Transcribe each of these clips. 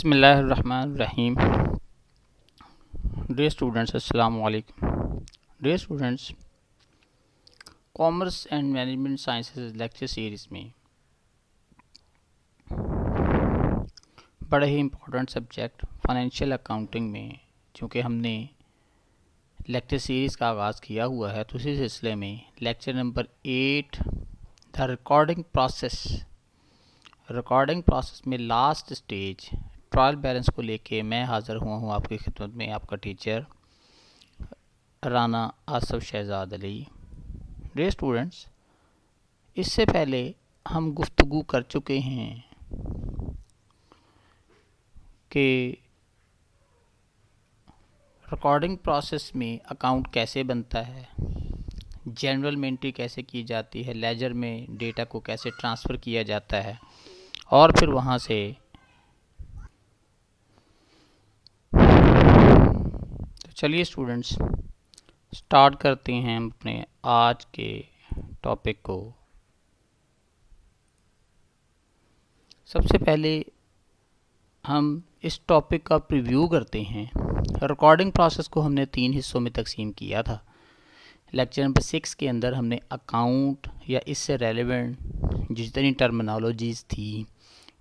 बिस्मिल्लाहिर्रहमानिर्रहीम। Dear students, अस्सलाम वालेकुम। Dear students, commerce and management sciences lecture series में बड़े ही इम्पोर्टेंट सब्जेक्ट फाइनेंशियल अकाउंटिंग में चूँकि हमने लेक्चर सीरीज़ का आगाज़ किया हुआ है, तो उसी सिलसिले में lecture number 8 the recording process में लास्ट स्टेज ट्रायल बैलेंस को लेके मैं हाज़िर हुआ हूँ आपकी खिदमत में, आपका teacher Rana Asif Shahzad Ali. Dear students, इससे पहले हम गुफ्तगू कर चुके हैं कि रिकॉर्डिंग प्रोसेस में अकाउंट कैसे बनता है, जनरल में एंट्री कैसे की जाती है, लेजर में डेटा को कैसे ट्रांसफ़र किया जाता है, और फिर वहाँ से तो चलिए स्टूडेंट्स स्टार्ट करते हैं हम अपने आज के टॉपिक को। सबसे पहले हम इस टॉपिक का प्रीव्यू करते हैं। रिकॉर्डिंग प्रोसेस को हमने 3 हिस्सों में तकसीम किया था। लेक्चर नंबर 6 के अंदर हमने अकाउंट या इससे रेलेवेंट जितनी टर्मिनोलॉजीज़ थी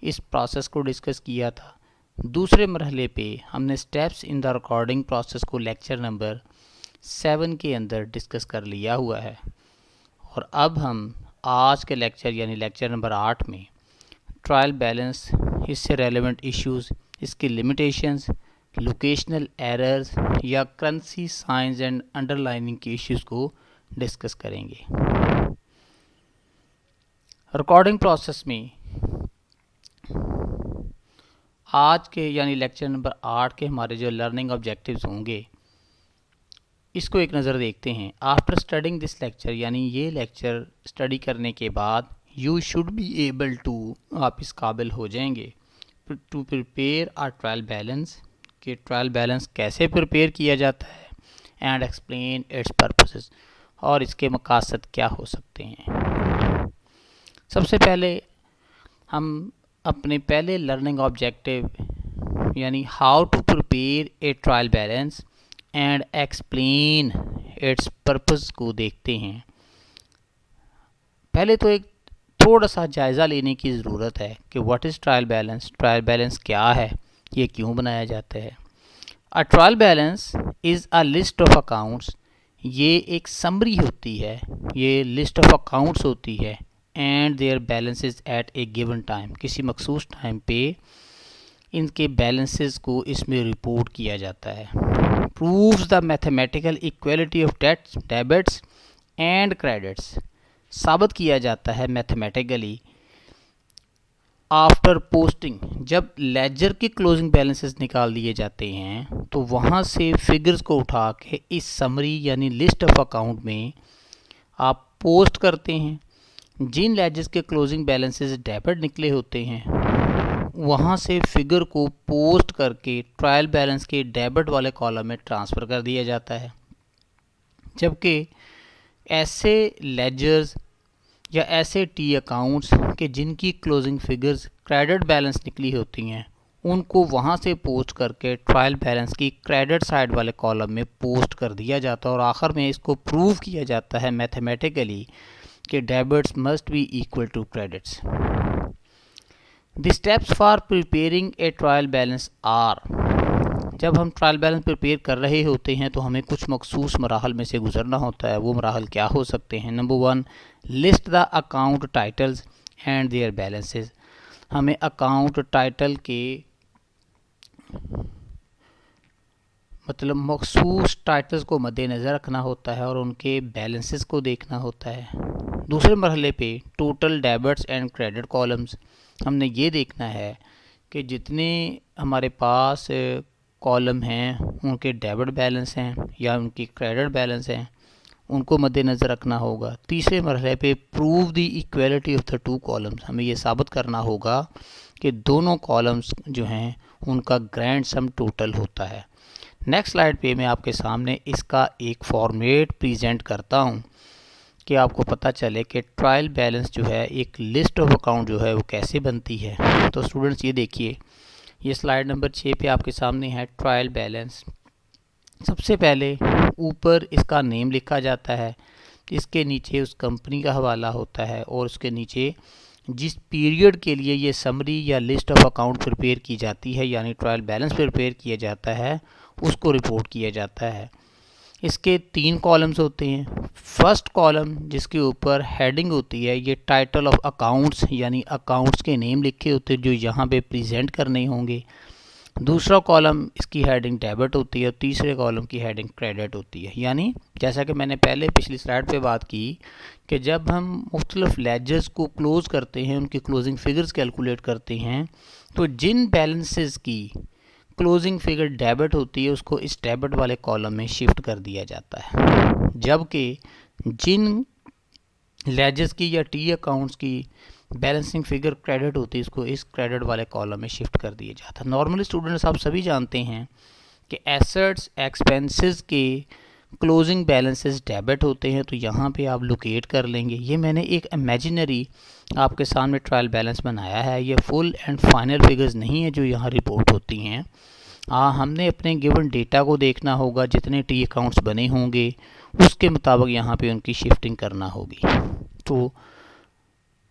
इस प्रोसेस को डिस्कस किया था। दूसरे मरहले पे हमने steps in the recording process को लेक्चर नंबर 7 के अंदर डिस्कस कर लिया हुआ है, और अब हम आज के लेक्चर यानी लेक्चर नंबर 8 में ट्रायल बैलेंस, इससे रेलेवेंट इश्यूज़, इसकी लिमिटेशंस, लोकेशनल एरर्स या करेंसी साइंस एंड अंडरलाइनिंग के इश्यूज़ को डिस्कस करेंगे। रिकॉर्डिंग प्रोसेस में आज के यानी लेक्चर नंबर 8 के हमारे जो लर्निंग ऑब्जेक्टिव्स होंगे इसको एक नज़र देखते हैं। आफ्टर स्टडिंग दिस लेक्चर, यानी ये लेक्चर स्टडी करने के बाद you should be able to, आप इस काबिल हो जाएंगे to prepare a trial balance, कि ट्रायल बैलेंस कैसे प्रिपेयर किया जाता है, एंड एक्सप्लेन इट्स पर्पसेस, और इसके मकासद क्या हो सकते हैं। सबसे पहले हम अपने पहले लर्निंग ऑब्जेक्टिव यानी how to prepare a trial balance and explain its purpose को देखते हैं। पहले तो एक थोड़ा सा जायज़ा लेने की ज़रूरत है कि what is trial balance, trial balance क्या है, ये क्यों बनाया जाता है। A trial balance is a list of accounts, ये एक समरी होती है, ये लिस्ट ऑफ अकाउंट्स होती है, and their balances at a given time, किसी मखसूस टाइम पे इनके बैलेंसेस को इसमें रिपोर्ट किया जाता है। Proves the mathematical equality of debits and credits, साबित किया जाता है मैथमेटिकली आफ्टर पोस्टिंग, जब लेजर के क्लोजिंग बैलेंसेस निकाल दिए जाते हैं तो वहाँ से फिगर्स को उठा के इस समरी यानी लिस्ट ऑफ अकाउंट में आप पोस्ट करते हैं। जिन लेजर्स के क्लोजिंग बैलेंसेस डेबिट निकले होते हैं वहाँ से फिगर को पोस्ट करके ट्रायल बैलेंस के डेबिट वाले कॉलम में ट्रांसफ़र कर दिया जाता है। जबकि ऐसे लेजर्स या ऐसे टी अकाउंट्स के जिनकी क्लोजिंग फिगर्स क्रेडिट बैलेंस निकली होती हैं उनको वहाँ से पोस्ट करके ट्रायल बैलेंस की क्रेडिट साइड वाले कॉलम में पोस्ट कर दिया जाता है, और आखिर में इसको प्रूव किया जाता है मैथमेटिकली कि debits must be equal to credits. The steps for preparing a trial balance are, जब हम ट्रायल बैलेंस प्रिपेयर कर रहे होते हैं तो हमें कुछ मखसूस मराहल में से गुजरना होता है। वो मराहल क्या हो सकते हैं? Number 1, list the account titles and their balances, हमें अकाउंट टाइटल के मतलब मखसूस टाइटल्स को मद्देनज़र रखना होता है और उनके बैलेंसेस को देखना होता है। दूसरे मरहले पे total debits and credit columns, हमने ये देखना है कि जितने हमारे पास कॉलम हैं उनके डेबिट बैलेंस हैं या उनकी क्रेडिट बैलेंस हैं, उनको मद्देनज़र रखना होगा। तीसरे मरहले पे prove the equality of the 2 columns, हमें ये साबित करना होगा कि दोनों कॉलम्स जो हैं उनका ग्रैंड सम टोटल होता है। नेक्स्ट स्लाइड पे मैं आपके सामने इसका एक फॉर्मेट प्रेजेंट करता हूँ कि आपको पता चले कि ट्रायल बैलेंस जो है एक लिस्ट ऑफ अकाउंट जो है वो कैसे बनती है। तो स्टूडेंट्स ये देखिए, ये स्लाइड नंबर 6 पे आपके सामने है ट्रायल बैलेंस। सबसे पहले ऊपर इसका नेम लिखा जाता है, इसके नीचे उस कंपनी का हवाला होता है और उसके नीचे जिस पीरियड के लिए ये समरी या लिस्ट ऑफ अकाउंट प्रिपेयर की जाती है यानी ट्रायल बैलेंस प्रिपेयर किया जाता है उसको रिपोर्ट किया जाता है। इसके 3 कॉलम्स होते हैं। फर्स्ट कॉलम जिसके ऊपर हेडिंग होती है ये टाइटल ऑफ अकाउंट्स यानी अकाउंट्स के नेम लिखे होते हैं जो यहाँ पे प्रेजेंट करने होंगे। दूसरा कॉलम इसकी हेडिंग डेबिट होती है और तीसरे कॉलम की हेडिंग क्रेडिट होती है। यानी जैसा कि मैंने पहले पिछली स्लाइड पे बात की कि जब हम मुख्तलिफ लेजर्स को क्लोज़ करते हैं, उनकी क्लोजिंग फिगर्स कैलकुलेट करते हैं, तो जिन बैलेंसेस की क्लोजिंग फिगर डेबिट होती है उसको इस डेबिट वाले कॉलम में शिफ्ट कर दिया जाता है, जबकि जिन लेजर्स की या टी अकाउंट्स की बैलेंसिंग फिगर क्रेडिट होती है इसको इस क्रेडिट वाले कॉलम में शिफ्ट कर दिया जाता है। नॉर्मली स्टूडेंट्स आप सभी जानते हैं कि एसेट्स एक्सपेंसेस के क्लोजिंग बैलेंसेस डेबिट होते हैं, तो यहाँ पे आप लोकेट कर लेंगे। ये मैंने एक इमेजिनरी आपके सामने ट्रायल बैलेंस बनाया है, ये फुल एंड फाइनल फिगर्स नहीं है जो यहाँ रिपोर्ट होती हैं। हमने अपने गिवन डेटा को देखना होगा, जितने टी अकाउंट्स बने होंगे उसके मुताबिक यहाँ पे उनकी शिफ्टिंग करना होगी। तो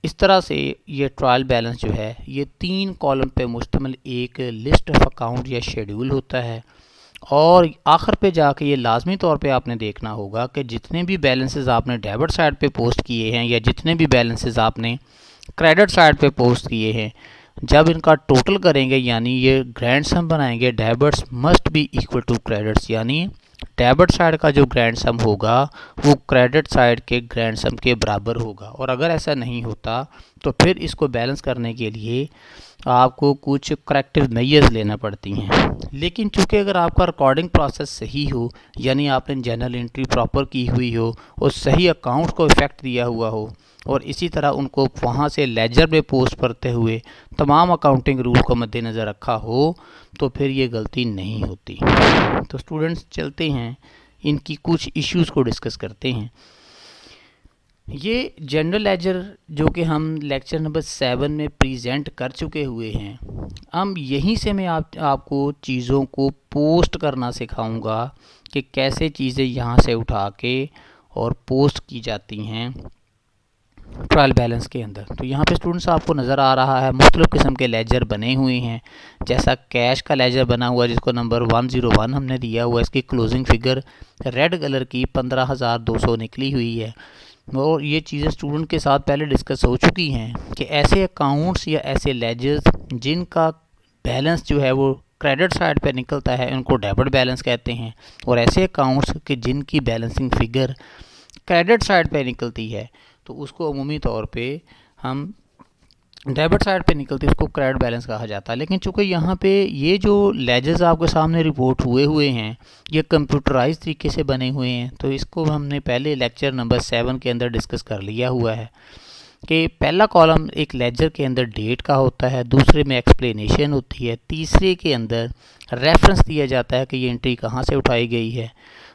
इस तरह से ये ट्रायल बैलेंस जो है ये 3 कॉलम पे मुश्तमिल एक लिस्ट ऑफ अकाउंट या शेड्यूल होता है और आखिर पे जाके ये लाजमी तौर पे आपने देखना होगा कि जितने भी बैलेंसेस आपने डेबिट साइड पे पोस्ट किए हैं या जितने भी बैलेंसेस आपने क्रेडिट साइड पे पोस्ट किए हैं, जब इनका टोटल करेंगे यानी ये ग्रैंड सम बनाएंगे, debits must be equal to credits, यानी डेबिट साइड का जो ग्रैंड सम होगा वो क्रेडिट साइड के ग्रैंड सम के बराबर होगा। और अगर ऐसा नहीं होता तो फिर इसको बैलेंस करने के लिए आपको कुछ करेक्टिव मेजर्स लेना पड़ती हैं। लेकिन चूंकि अगर आपका रिकॉर्डिंग प्रोसेस सही हो यानी आपने जर्नल एंट्री प्रॉपर की हुई हो और सही अकाउंट को इफेक्ट दिया हुआ हो और इसी तरह उनको वहाँ से लेजर में पोस्ट करते हुए तमाम अकाउंटिंग रूल को मद्देनज़र रखा हो तो फिर ये गलती नहीं होती। तो स्टूडेंट्स चलते हैं इनकी कुछ इश्यूज़ को डिस्कस करते हैं। ये जनरल लेजर जो कि हम लेक्चर नंबर 7 में प्रेजेंट कर चुके हुए हैं, हम यहीं से मैं आपको चीज़ों को पोस्ट करना सिखाऊंगा कि कैसे चीज़ें यहाँ से उठा के और पोस्ट की जाती हैं ट्रायल बैलेंस के अंदर। तो यहाँ पे स्टूडेंट्स आपको नज़र आ रहा है मुख्तलिफ़ किस्म के लेजर बने हुए हैं, जैसा कैश का लेजर बना हुआ है जिसको नंबर 101 हमने दिया हुआ है। इसकी क्लोजिंग फिगर रेड कलर की 15,200 निकली हुई है और ये चीज़ें स्टूडेंट के साथ पहले डिस्कस हो चुकी हैं कि ऐसे अकाउंट्स या ऐसे लेजर्स जिनका बैलेंस जो है वो क्रेडिट साइड पे निकलता है उनको डेबिट बैलेंस कहते हैं, और ऐसे अकाउंट्स के जिनकी बैलेंसिंग फिगर क्रेडिट साइड पे निकलती है तो उसको अमूमी तौर पे हम डेबिट साइड पे निकलती है उसको क्रेडिट बैलेंस कहा जाता है। लेकिन चूँकि यहाँ पे ये जो लेजर्स आपके सामने रिपोर्ट हुए हैं ये कंप्यूटराइज तरीके से बने हुए हैं, तो इसको हमने पहले लेक्चर नंबर 7 के अंदर डिस्कस कर लिया हुआ है कि पहला कॉलम एक लेजर के अंदर डेट का होता है, दूसरे में एक्सप्लेनेशन होती है, तीसरे के अंदर रेफरेंस दिया जाता है कि ये एंट्री कहाँ से उठाई गई है,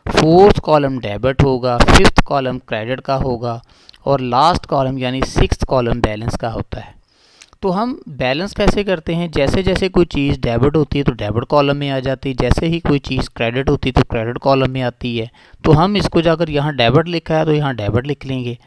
फोर्थ कॉलम डेबिट होगा, फिफ्थ कॉलम क्रेडिट का होगा और लास्ट कॉलम यानी सिक्स्थ कॉलम बैलेंस का होता है। तो हम बैलेंस कैसे करते हैं, जैसे जैसे कोई चीज़ डेबिट होती है तो डेबिट कॉलम में आ जाती है, जैसे ही कोई चीज़ क्रेडिट होती है तो क्रेडिट कॉलम में आती है। तो हम इसको जाकर यहाँ डेबिट लिखा है तो यहाँ डेबिट लिख लेंगे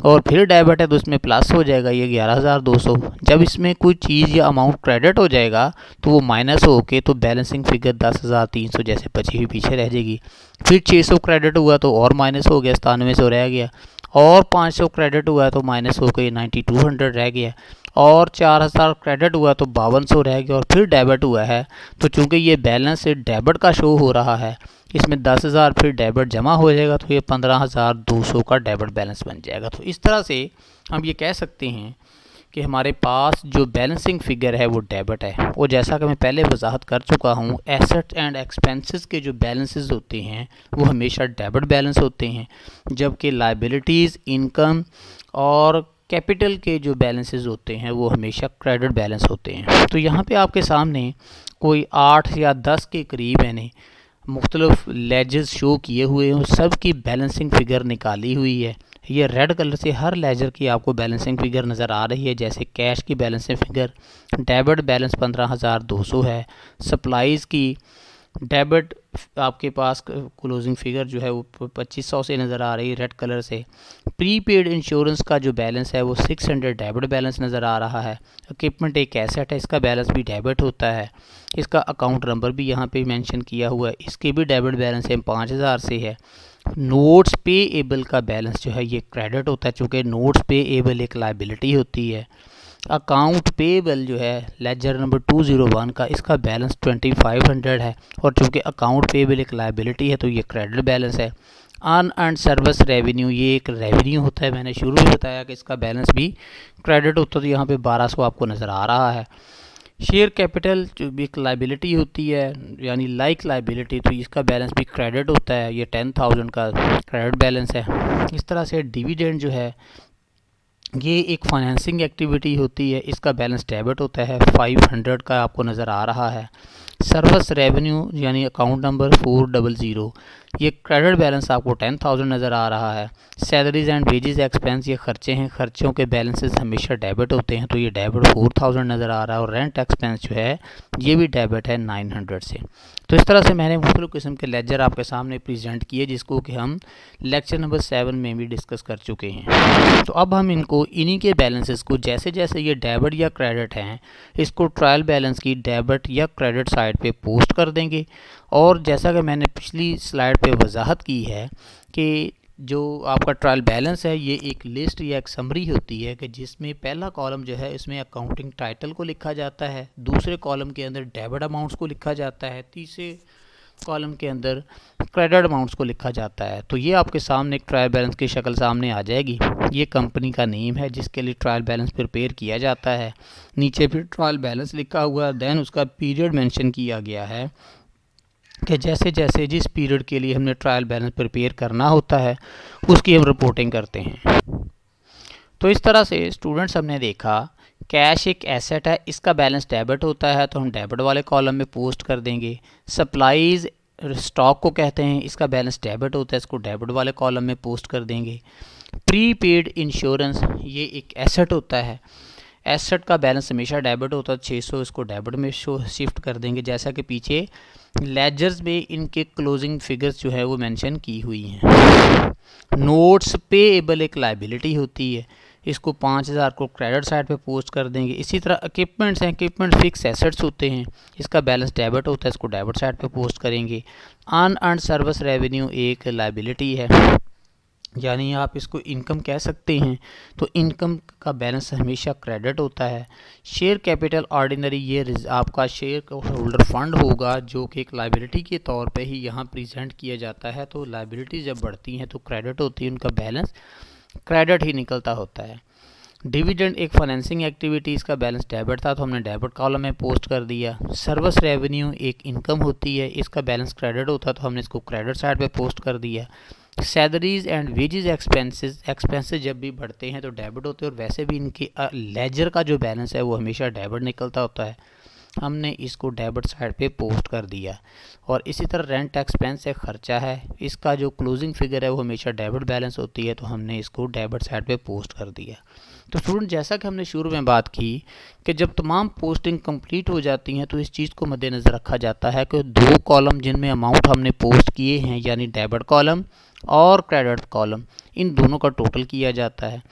और फिर डेबिट है तो इसमें प्लस हो जाएगा ये 11,200। जब इसमें कोई चीज़ या अमाउंट क्रेडिट हो जाएगा तो वो माइनस हो के तो बैलेंसिंग फिगर 10,300 जैसे बची हुई पीछे रह जाएगी। फिर 600 क्रेडिट हुआ तो और माइनस हो गया, 9700 रह गया, और 500 क्रेडिट हुआ तो माइनस हो के 9200 रह गया, और 4,000 क्रेडिट हुआ तो 5200 रह गया, और फिर डेबिट हुआ है तो चूँकि ये बैलेंस डेबिट का शो हो रहा है इसमें 10,000 फिर डेबिट जमा हो जाएगा तो ये 15,200 का डेबिट बैलेंस बन जाएगा। तो इस तरह से हम ये कह सकते हैं कि हमारे पास जो बैलेंसिंग फिगर है वो डेबिट है। और जैसा कि मैं पहले वजाहत कर चुका हूँ एसेट्स एंड एक्सपेंसेस के जो बैलेंसेस होते हैं वो हमेशा डेबिट बैलेंस होते हैं, जबकि लायबिलिटीज़, इनकम और कैपिटल के जो बैलेंसेस होते हैं वो हमेशा क्रेडिट बैलेंस होते हैं। तो यहाँ पे आपके सामने कोई 8 या 10 के करीब मैंने मुख्तलिफ लेजर्स शो किए हुए हैं, सब की बैलेंसिंग फ़िगर निकाली हुई है। ये रेड कलर से हर लेजर की आपको बैलेंसिंग फिगर नज़र आ रही है। जैसे कैश की बैलेंसिंग फिगर, डेबिट बैलेंस 15,200 है। सप्लाईज़ की डेबिट आपके पास क्लोजिंग फिगर जो है वो 2500 से नज़र आ रही है रेड कलर से। प्रीपेड इंश्योरेंस का जो बैलेंस है वो 600 डेबिट बैलेंस नज़र आ रहा है। इक्विपमेंट एक एसेट है, इसका बैलेंस भी डेबिट होता है। इसका अकाउंट नंबर भी यहाँ पे मेंशन किया हुआ है, इसके भी डेबिट बैलेंस है 5000 से है। नोट्स पे एबल का बैलेंस जो है ये क्रेडिट होता है, चूँकि नोट्स पे एबल एक लाइबिलिटी होती है। अकाउंट पेबल जो है लेजर नंबर 201 का, इसका बैलेंस 2500 है, और चूँकि अकाउंट पेबल एक लाइबिलिटी है तो ये क्रेडिट बैलेंस है। अनअर्न्ड सर्विस रेवेन्यू, ये एक रेवेन्यू होता है, मैंने शुरू में बताया कि इसका बैलेंस भी क्रेडिट होता है, तो यहाँ पे 1200 आपको नज़र आ रहा है। शेयर कैपिटल जो भी एक लाइबिलिटी होती है यानी लाइक लाइबिलिटी, तो इसका बैलेंस भी क्रेडिट होता है, ये 10,000 का क्रेडिट बैलेंस है। इस तरह से डिविडेंड जो है ये एक फाइनेंसिंग एक्टिविटी होती है, इसका बैलेंस डेबिट होता है, 500 का आपको नज़र आ रहा है। सर्विस रेवेन्यू यानी अकाउंट नंबर 400, ये क्रेडिट बैलेंस आपको 10,000 नज़र आ रहा है। सैलरीज एंड वेजेस एक्सपेंस, ये खर्चे हैं, खर्चों के बैलेंसेस हमेशा डेबिट होते हैं, तो ये डेबिट 4000 नज़र आ रहा है। और रेंट एक्सपेंस जो है ये भी डेबिट है 900 से। तो इस तरह से मैंने मुख्तलिफ़ किस्म के लेजर आपके सामने प्रेजेंट किए, जिसको कि हम लेक्चर नंबर 7 में भी डिस्कस कर चुके हैं। तो अब हम इनको इन्हीं के बैलेंसेस को जैसे जैसे ये डेबिट या क्रेडिट हैं, इसको ट्रायल बैलेंस की डेबिट या क्रेडिट साइड पे पोस्ट कर देंगे। और जैसा कि मैंने पिछली स्लाइड पे वजाहत की है कि जो आपका ट्रायल बैलेंस है ये एक लिस्ट या एक समरी होती है कि जिसमें पहला कॉलम जो है इसमें अकाउंटिंग टाइटल को लिखा जाता है, दूसरे कॉलम के अंदर डेबिट अमाउंट्स को लिखा जाता है, तीसरे कॉलम के अंदर क्रेडिट अमाउंट्स को लिखा जाता है। तो ये आपके सामने एक ट्रायल बैलेंस की शक्ल सामने आ जाएगी। ये कंपनी का नेम है जिसके लिए ट्रायल बैलेंस प्रिपेयर किया जाता है। नीचे फिर ट्रायल बैलेंस लिखा हुआ है, देन उसका पीरियड मेंशन किया गया है कि जैसे जैसे जिस पीरियड के लिए हमने ट्रायल बैलेंस प्रिपेयर करना होता है उसकी हम रिपोर्टिंग करते हैं। तो इस तरह से स्टूडेंट्स हमने देखा कैश एक एसेट है, इसका बैलेंस डेबिट होता है तो हम डेबिट वाले कॉलम में पोस्ट कर देंगे। सप्लाईज स्टॉक को कहते हैं, इसका बैलेंस डेबिट होता है, इसको डेबिट वाले कॉलम में पोस्ट कर देंगे। प्रीपेड इंश्योरेंस ये एक एसेट होता है, एसेट का बैलेंस हमेशा डेबिट होता है, 600 इसको डेबिट में शिफ्ट कर देंगे। जैसा कि पीछे लेजर्स में इनके क्लोजिंग फिगर्स जो है वो मेंशन की हुई हैं। नोट्स पेएबल एक लाइबिलिटी होती है, इसको 5000 को क्रेडिट साइड पे पोस्ट कर देंगे। इसी तरह इक्विपमेंट्स हैं, इक्विपमेंट फिक्स एसेट्स होते हैं, इसका बैलेंस डेबिट होता है, इसको डेबिट साइड पे पोस्ट करेंगे। अनअर्न्ड सर्विस रेवेन्यू एक लाइबिलिटी है, यानी आप इसको इनकम कह सकते हैं, तो इनकम का बैलेंस हमेशा क्रेडिट होता है। शेयर कैपिटल ऑर्डिनरी, ये आपका शेयर होल्डर फंड होगा जो कि एक लाइबिलिटी के तौर पे ही यहाँ प्रेजेंट किया जाता है। तो लाइबिलिटी जब बढ़ती हैं तो क्रेडिट होती है, उनका बैलेंस क्रेडिट ही निकलता होता है। डिविडेंड एक फाइनेंसिंग एक्टिविटी, इसका बैलेंस डेबिट था तो हमने डेबिट कॉलम में पोस्ट कर दिया। सर्विस रेवेन्यू एक इनकम होती है, इसका बैलेंस क्रेडिट होता तो हमने इसको क्रेडिट साइड पे पोस्ट कर दिया। सैलरीज एंड वेजेस एक्सपेंसेस जब भी बढ़ते हैं तो डेबिट होते हैं, और वैसे भी इनके लेजर का जो बैलेंस है वो हमेशा डेबिट निकलता होता है, हमने इसको डेबिट साइड पे पोस्ट कर दिया। और इसी तरह रेंट एक्सपेंस एक ख़र्चा है, इसका जो क्लोजिंग फिगर है वो हमेशा डेबिट बैलेंस होती है, तो हमने इसको डेबिट साइड पे पोस्ट कर दिया। तो स्टूडेंट जैसा कि हमने शुरू में बात की कि जब तमाम पोस्टिंग कंप्लीट हो जाती हैं तो इस चीज़ को मद्देनज़र रखा जाता है कि दो कॉलम जिनमें अमाउंट हमने पोस्ट किए हैं यानी डेबिट कॉलम और क्रेडिट कॉलम, इन दोनों का टोटल किया जाता है,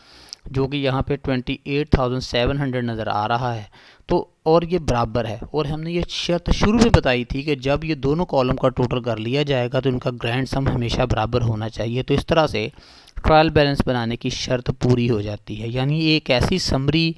जो कि यहाँ पे 28,700 नज़र आ रहा है। तो और ये बराबर है, और हमने ये शर्त शुरू में बताई थी कि जब ये दोनों कॉलम का टोटल कर लिया जाएगा तो इनका ग्रैंड सम हमेशा बराबर होना चाहिए। तो इस तरह से ट्रायल बैलेंस बनाने की शर्त पूरी हो जाती है, यानी ये एक ऐसी समरी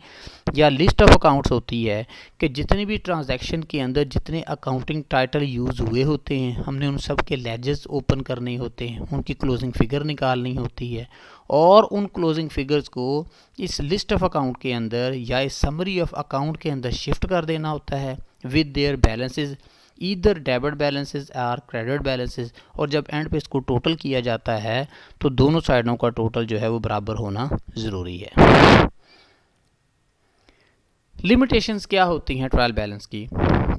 या लिस्ट ऑफ अकाउंट्स होती है कि जितने भी ट्रांजैक्शन के अंदर जितने अकाउंटिंग टाइटल यूज़ हुए होते हैं हमने उन सब के लेजर्स ओपन करने होते हैं, उनकी क्लोजिंग फिगर निकालनी होती है, और उन क्लोजिंग फिगर्स को इस लिस्ट ऑफ अकाउंट के अंदर या इस समरी ऑफ अकाउंट के अंदर शिफ्ट कर देना होता है with their balances, either debit balances और क्रेडिट बैलेंसेस। और जब एंड पे इसको टोटल किया जाता है तो दोनों साइडों का टोटल जो है वो बराबर होना ज़रूरी है। लिमिटेशंस क्या होती हैं ट्रायल बैलेंस की?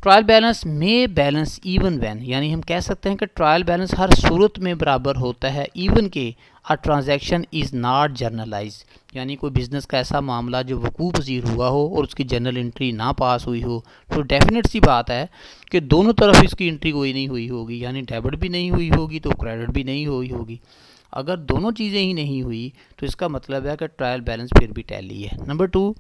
ट्रायल बैलेंस में बैलेंस इवन व्हेन, यानी हम कह सकते हैं कि ट्रायल बैलेंस हर सूरत में बराबर होता है इवन के a transaction is not generalized, यानी कोई बिज़नेस का ऐसा मामला जो वकूफ़ पज़ीर हुआ हो और उसकी जर्नल एंट्री ना पास हुई हो, तो डेफिनेट सी बात है कि दोनों तरफ इसकी एंट्री कोई नहीं हुई होगी, यानी डेबिट भी नहीं हुई होगी तो क्रेडिट भी नहीं हुई होगी। अगर दोनों चीज़ें ही नहीं हुई तो इसका मतलब है कि ट्रायल बैलेंस फिर भी टैली है। Number 2,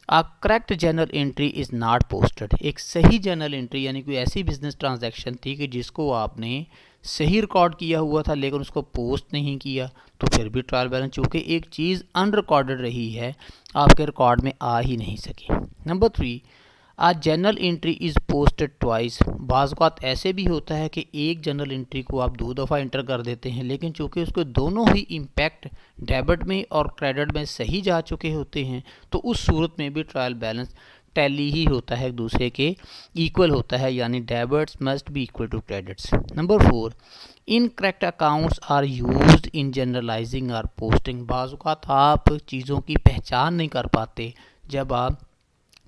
a correct journal entry is not posted. एक सही जर्नल एंट्री यानी कोई ऐसी बिजनेस ट्रांजैक्शन थी कि जिसको आपने सही रिकॉर्ड किया हुआ था लेकिन उसको पोस्ट नहीं किया, तो फिर भी ट्रायल बैलेंस, चूँकि एक चीज़ अनरिकॉर्डेड रही है, आपके रिकॉर्ड में आ ही नहीं सकी। नंबर 3, आज journal entry is posted twice. बाज़ औक़ात ऐसे भी होता है कि एक जर्नल एंट्री को आप 2 दफ़ा इंटर कर देते हैं, लेकिन चूँकि उसके दोनों ही इम्पैक्ट डेबिट में और क्रेडिट में सही जा चुके होते हैं, तो उस सूरत में भी ट्रायल बैलेंस टैली ही होता है, एक दूसरे के इक्वल होता है, यानी debits must be equal to credits. Number 4, incorrect accounts are used in journalizing or posting. बाज़ औक़ात आप चीज़ों की पहचान नहीं कर पाते, जब आप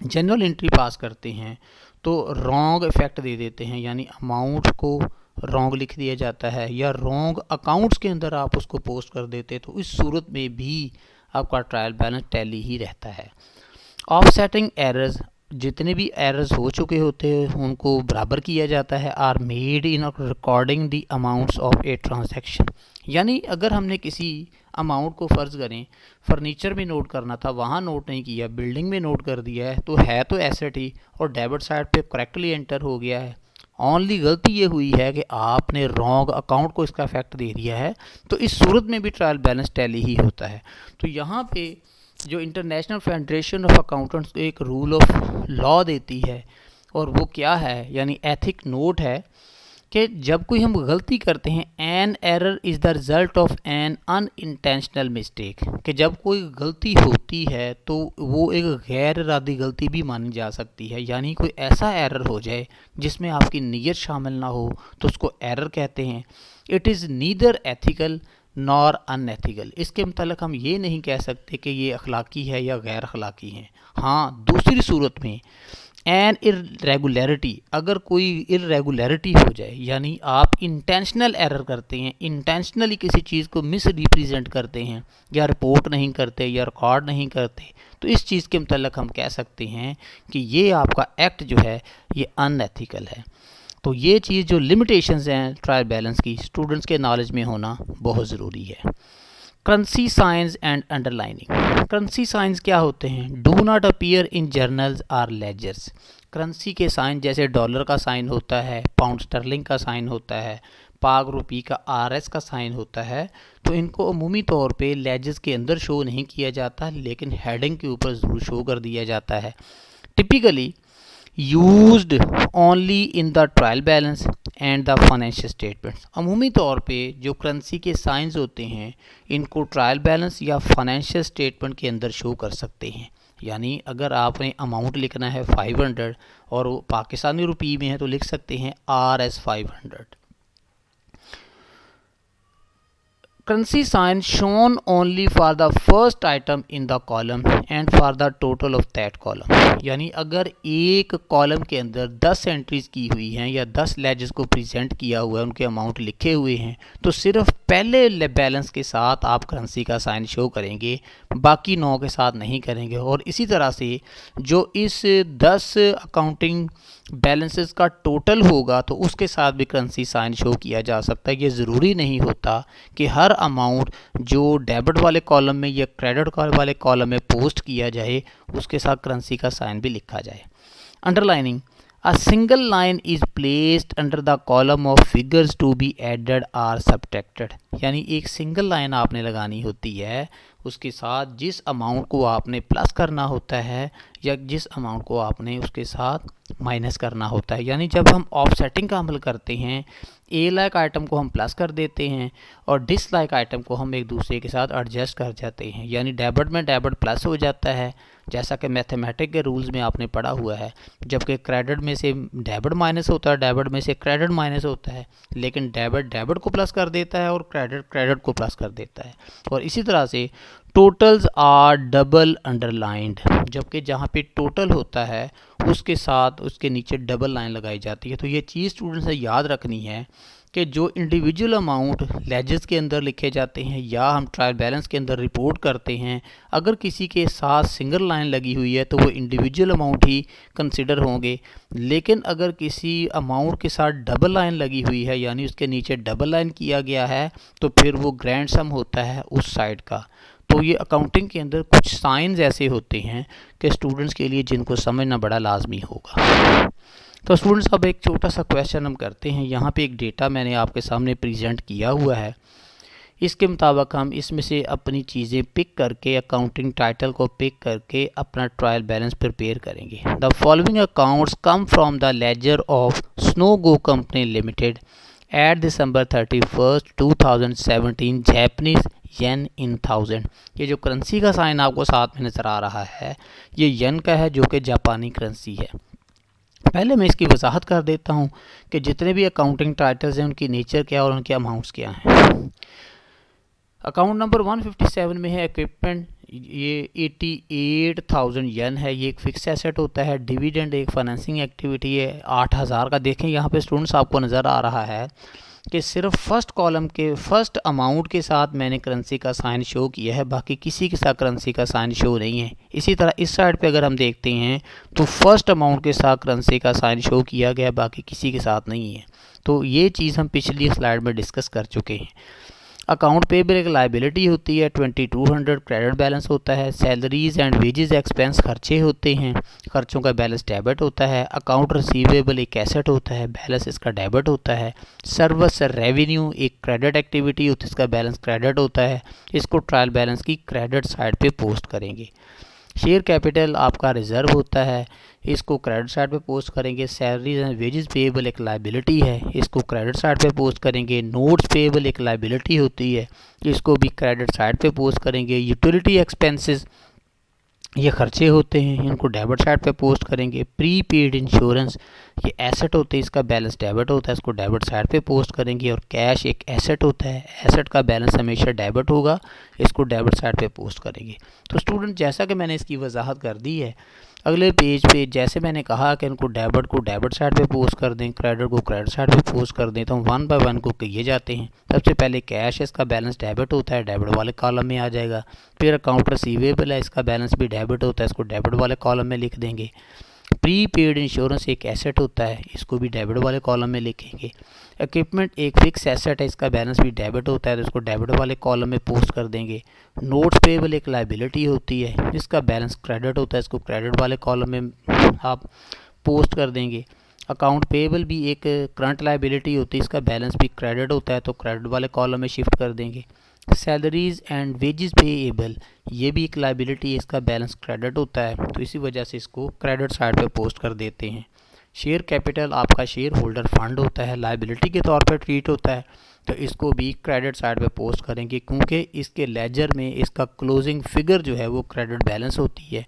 जनरल एंट्री पास करते हैं तो रॉन्ग इफ़ेक्ट दे देते हैं, यानी अमाउंट को रॉन्ग लिख दिया जाता है या रॉन्ग अकाउंट्स के अंदर आप उसको पोस्ट कर देते हैं, तो इस सूरत में भी आपका ट्रायल बैलेंस टैली ही रहता है। ऑफसेटिंग एरर्स, जितने भी एरर्स हो चुके होते हैं उनको बराबर किया जाता है। Are made in recording the amounts of a transaction, यानी अगर हमने किसी अमाउंट को फ़र्ज़ करें फर्नीचर में नोट करना था, वहाँ नोट नहीं किया, बिल्डिंग में नोट कर दिया है, तो है तो एसेट ही और डेबिट साइड पे करेक्टली एंटर हो गया है। ओनली गलती ये हुई है कि आपने रॉन्ग अकाउंट को इसका इफेक्ट दे दिया है, तो इस सूरत में भी ट्रायल बैलेंस टैली ही होता है। तो यहाँ पे जो इंटरनेशनल फेडरेशन ऑफ अकाउंटेंट्स एक रूल ऑफ लॉ देती है, और वो क्या है, यानी एथिक नोट है कि जब कोई हम गलती करते हैं, an error is the result of an unintentional mistake, कि जब कोई गलती होती है तो वो एक गैर इरादी गलती भी मानी जा सकती है, यानी कोई ऐसा एरर हो जाए जिसमें आपकी नीयत शामिल ना हो तो उसको एरर कहते हैं। It is neither ethical nor unethical. इसके मतलब हम ये नहीं कह सकते कि ये अखलाकी है या गैर अखलाकी है। हाँ, दूसरी सूरत में एन इरेगुलरिटी, अगर कोई इरेगुलरिटी हो जाए, यानी आप इंटेंशनल एरर करते हैं, इंटेंशनली किसी चीज़ को मिस रिप्रेजेंट करते हैं या रिपोर्ट नहीं करते या रिकॉर्ड नहीं करते, तो इस चीज़ के मतलब हम कह सकते हैं कि ये आपका एक्ट जो है ये अनएथिकल है। तो ये चीज़ जो लिमिटेशंस हैं ट्रायल बैलेंस की, स्टूडेंट्स के नॉलेज में होना बहुत ज़रूरी है। Currency signs and underlining. Currency signs क्या होते हैं? Do not appear in journals or ledgers. Currency के साइन जैसे डॉलर का साइन होता है, पाउंड स्टर्लिंग का साइन होता है, पाक रुपी का आरएस का साइन होता है, तो इनको अमूमी तौर पे लेजर्स के अंदर शो नहीं किया जाता, लेकिन हेडिंग के ऊपर ज़रूर शो कर दिया जाता है। Typically used only in the trial balance and the financial statements. अमूमी तौर पे जो करेंसी के साइंस होते हैं इनको ट्रायल बैलेंस या फाइनेंशियल स्टेटमेंट के अंदर शो कर सकते हैं। यानी अगर आपने अमाउंट लिखना है 500 और वो पाकिस्तानी रुपये में है तो लिख सकते हैं RS 500। Currency sign shown only for the first item in the column and for the total of that column। यानी अगर एक कॉलम के अंदर 10 एंट्रीज की हुई हैं या 10 लेजेस को प्रेजेंट किया हुआ है, उनके अमाउंट लिखे हुए हैं, तो सिर्फ पहले बैलेंस के साथ आप करेंसी का साइन शो करेंगे, बाकी 9 के साथ नहीं करेंगे। और इसी तरह से जो इस 10 अकाउंटिंग बैलेंसेस का टोटल होगा तो उसके साथ भी करेंसी साइन शो किया जा सकता है। ये ज़रूरी नहीं होता कि हर अमाउंट जो डेबिट वाले कॉलम में या क्रेडिट वाले कॉलम में पोस्ट किया जाए उसके साथ करेंसी का साइन भी लिखा जाए। Underlining, a single line is placed under the column of figures to be added or subtracted. यानी एक सिंगल लाइन आपने लगानी होती है, उसके साथ जिस अमाउंट को आपने प्लस करना होता है या जिस अमाउंट को आपने उसके साथ माइनस करना होता है। यानी जब हम ऑफसेटिंग का अमल करते हैं, ए लाइक आइटम को हम प्लस कर देते हैं और डिसलाइक आइटम को हम एक दूसरे के साथ एडजस्ट कर जाते हैं। यानी डेबिट में डेबिट प्लस हो जाता है, जैसा कि मैथमेटिक के रूल्स में आपने पढ़ा हुआ है, जबकि क्रेडिट में से डेबिट माइनस होता है, डेबिट में से क्रेडिट माइनस होता है, लेकिन डेबिट डेबिट को प्लस कर देता है और क्रेडिट क्रेडिट को प्लस कर देता है। और इसी तरह से totals are double underlined, amount, जबकि जहाँ पे टोटल होता है उसके साथ उसके नीचे डबल लाइन लगाई जाती है। तो ये चीज़ स्टूडेंट्स ने याद रखनी है कि जो इंडिविजुअल अमाउंट लेजर्स के अंदर लिखे जाते हैं या हम ट्रायल बैलेंस के अंदर रिपोर्ट करते हैं, अगर किसी के साथ सिंगल लाइन लगी हुई है तो वो इंडिविजुअल अमाउंट ही कंसिडर होंगे। लेकिन अगर किसी अमाउंट के साथ डबल लाइन लगी हुई है यानी उसके नीचे डबल लाइन किया गया है तो फिर वो ग्रैंड सम होता है उस साइड का। तो ये अकाउंटिंग के अंदर कुछ साइंस ऐसे होते हैं कि स्टूडेंट्स के लिए जिनको समझना बड़ा लाजमी होगा। तो स्टूडेंट्स अब एक छोटा सा क्वेश्चन हम करते हैं। यहाँ पे एक डेटा मैंने आपके सामने प्रेजेंट किया हुआ है, इसके मुताबिक हम इसमें से अपनी चीज़ें पिक करके अकाउंटिंग टाइटल को पिक करके अपना ट्रायल बैलेंस प्रिपेयर करेंगे। The following accounts come from the ledger of Snow Go Company Limited at December 31, 2017 Japanese yen in 1000। ये जो करेंसी का साइन आपको साथ में नज़र आ रहा है ये येन का है जो कि जापानी करेंसी है। पहले मैं इसकी वजाहत कर देता हूँ कि जितने भी अकाउंटिंग टाइटल्स हैं उनकी नेचर क्या और उनके अमाउंट्स क्या हैं। अकाउंट नंबर 157 में है इक्विपमेंट, ये 88,000 येन है, ये एक फिक्स एसेट होता है। डिविडेंड एक फाइनेंसिंग एक्टिविटी है 8,000 का। देखें यहाँ पे स्टूडेंट्स आपको नज़र आ रहा है कि सिर्फ फर्स्ट कॉलम के फर्स्ट अमाउंट के साथ मैंने करेंसी का साइन शो किया है, बाकी किसी के साथ करेंसी का साइन शो नहीं है। इसी तरह इस साइड पे अगर हम देखते हैं तो फर्स्ट अमाउंट के साथ करेंसी का साइन शो किया गया, बाकी किसी के साथ नहीं है। तो ये चीज़ हम पिछली स्लाइड में डिस्कस कर चुके हैं। अकाउंट पेबल एक लाइबिलिटी होती है, 2200 क्रेडिट बैलेंस होता है। सैलरीज एंड वेजेस एक्सपेंस खर्चे होते हैं, खर्चों का बैलेंस डेबिट होता है। अकाउंट रिसीवेबल एक एसेट होता है, बैलेंस इसका डेबिट होता है। सर्विस रेवेन्यू एक क्रेडिट एक्टिविटी होती है, इसका बैलेंस क्रेडिट होता है। इसको ट्रायल बैलेंस की क्रेडिट साइड पे पोस्ट करेंगे। शेयर कैपिटल आपका रिजर्व होता है, इसको क्रेडिट साइड पे पोस्ट करेंगे। सैलरीज एंड वेजेस पेएबल एक लाइबिलिटी है, इसको क्रेडिट साइड पे पोस्ट करेंगे। नोट्स पेएबल एक लाइबिलिटी होती है, इसको भी क्रेडिट साइड पे पोस्ट करेंगे। यूटिलिटी एक्सपेंसेस ये खर्चे होते हैं, इनको डेबिट साइड पे पोस्ट करेंगे। प्री पेड इंश्योरेंस ये एसेट होते हैं, इसका बैलेंस डेबिट होता है, इसको डेबिट साइड पे पोस्ट करेंगे। और कैश एक एसेट होता है, एसेट का बैलेंस हमेशा डेबिट होगा, इसको डेबिट साइड पे पोस्ट करेंगे। तो स्टूडेंट जैसा कि मैंने इसकी वजाहत कर दी है, अगले पेज पे जैसे मैंने कहा कि इनको डेबिट को डेबिट साइड पे पोस्ट कर दें, क्रेडिट को क्रेडिट साइड पे पोस्ट कर दें, तो हम वन बाय वन को किए जाते हैं। सबसे पहले कैश है, इसका बैलेंस डेबिट होता है, डेबिट वाले कॉलम में आ जाएगा। फिर अकाउंट रिसीवेबल है, इसका बैलेंस भी डेबिट होता है, इसको डेबिट वाले कॉलम में लिख देंगे। प्री पेड इंश्योरेंस एक एसेट होता है, इसको भी डेबिट वाले कॉलम में लिखेंगे। इक्विपमेंट एक फिक्स एसेट है, इसका बैलेंस भी डेबिट होता है, तो इसको डेबिट वाले कॉलम में पोस्ट कर देंगे। नोट्स पेएबल एक लाइबिलिटी होती है, इसका बैलेंस क्रेडिट होता है, इसको क्रेडिट वाले कॉलम में आप पोस्ट कर देंगे। अकाउंट पेएबल भी एक करंट लाइबिलिटी होती है, इसका बैलेंस भी क्रेडिट होता है, तो क्रेडिट वाले कॉलम में शिफ्ट कर देंगे। सैलरीज एंड वेजेस पेएबल ये भी एक लाइबिलिटी है, इसका बैलेंस क्रेडिट होता है, तो इसी वजह से इसको क्रेडिट साइड पे पोस्ट कर देते हैं। शेयर कैपिटल आपका शेयर होल्डर फंड होता है, लाइबिलिटी के तौर पर ट्रीट होता है, तो इसको भी क्रेडिट साइड पे पोस्ट करेंगे क्योंकि इसके लेजर में इसका क्लोजिंग फिगर जो है वो क्रेडिट बैलेंस होती है।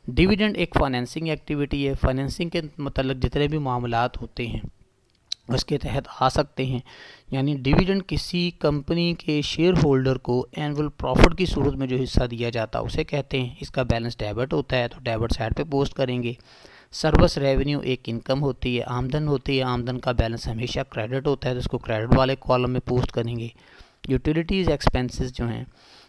डिविडेंड एक फाइनेंसिंग एक्टिविटी है, फाइनेंसिंग के मतलब जितने भी मामलात होते हैं उसके तहत आ सकते हैं। यानी डिविडेंड किसी कंपनी के शेयर होल्डर को एनुअल प्रॉफिट की सूरत में जो हिस्सा दिया जाता है उसे कहते हैं, इसका बैलेंस डेबिट होता है, तो डेबिट साइड पे पोस्ट करेंगे। सर्विस रेवेन्यू एक इनकम होती है, आमदन होती है, आमदन का बैलेंस हमेशा क्रेडिट होता है, तो इसको क्रेडिट वाले कॉलम में पोस्ट करेंगे। यूटिलिटीज़ एक्सपेंसेस जो हैं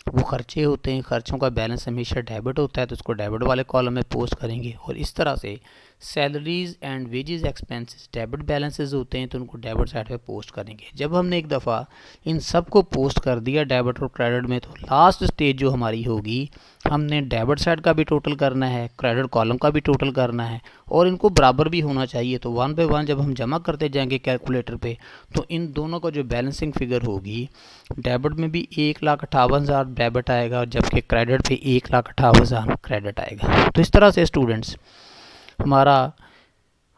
वो खर्चे होते हैं, खर्चों का बैलेंस हमेशा डेबिट होता है, तो इसको डेबिट वाले कॉलम में पोस्ट करेंगे। और इस तरह से salaries and wages expenses debit balances होते हैं, तो उनको डेबिट साइड पे पोस्ट करेंगे। जब हमने एक दफ़ा इन सब को पोस्ट कर दिया डेबिट और क्रेडिट में, तो लास्ट स्टेज जो हमारी होगी, हमने डेबिट साइड का भी टोटल करना है, क्रेडिट कॉलम का भी टोटल करना है, और इनको बराबर भी होना चाहिए। तो वन बाय वन जब हम जमा करते जाएंगे कैलकुलेटर पे, तो इन दोनों का जो बैलेंसिंग फिगर होगी, डेबिट में भी 1,58,000 डेबिट आएगा, जबकि क्रेडिट पे 1,58,000 क्रेडिट आएगा। तो इस तरह से स्टूडेंट्स हमारा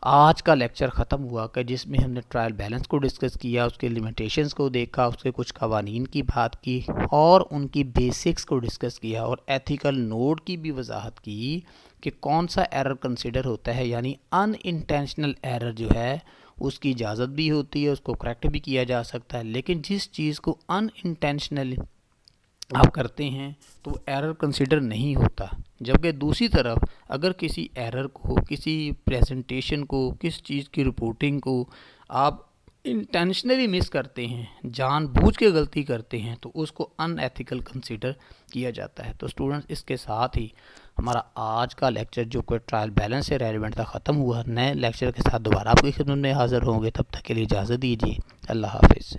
आज का लेक्चर ख़त्म हुआ कि जिसमें हमने ट्रायल बैलेंस को डिस्कस किया, उसके लिमिटेशंस को देखा, उसके कुछ कवानीन की बात की और उनकी बेसिक्स को डिस्कस किया, और एथिकल नोट की भी वजाहत की कि कौन सा एरर कंसिडर होता है। यानी अनइंटेंशनल एरर जो है उसकी इजाज़त भी होती है, उसको करेक्ट भी किया जा सकता है, लेकिन जिस चीज़ को अनइंटेंशनल आप करते हैं तो वो एरर कंसिडर नहीं होता। जबकि दूसरी तरफ अगर किसी एरर को, किसी प्रेजेंटेशन को, किस चीज़ की रिपोर्टिंग को आप इंटेंशनली मिस करते हैं, जानबूझ के गलती करते हैं, तो उसको अनएथिकल कंसीडर किया जाता है। तो स्टूडेंट्स, इसके साथ ही हमारा आज का लेक्चर जो कोई ट्रायल बैलेंस से रेलिवेंट था ख़त्म हुआ। नए लेक्चर के साथ दोबारा आपकी खिदमत में हाज़िर होंगे। तब तक के लिए इजाज़त दीजिए। अल्लाह हाफिज़।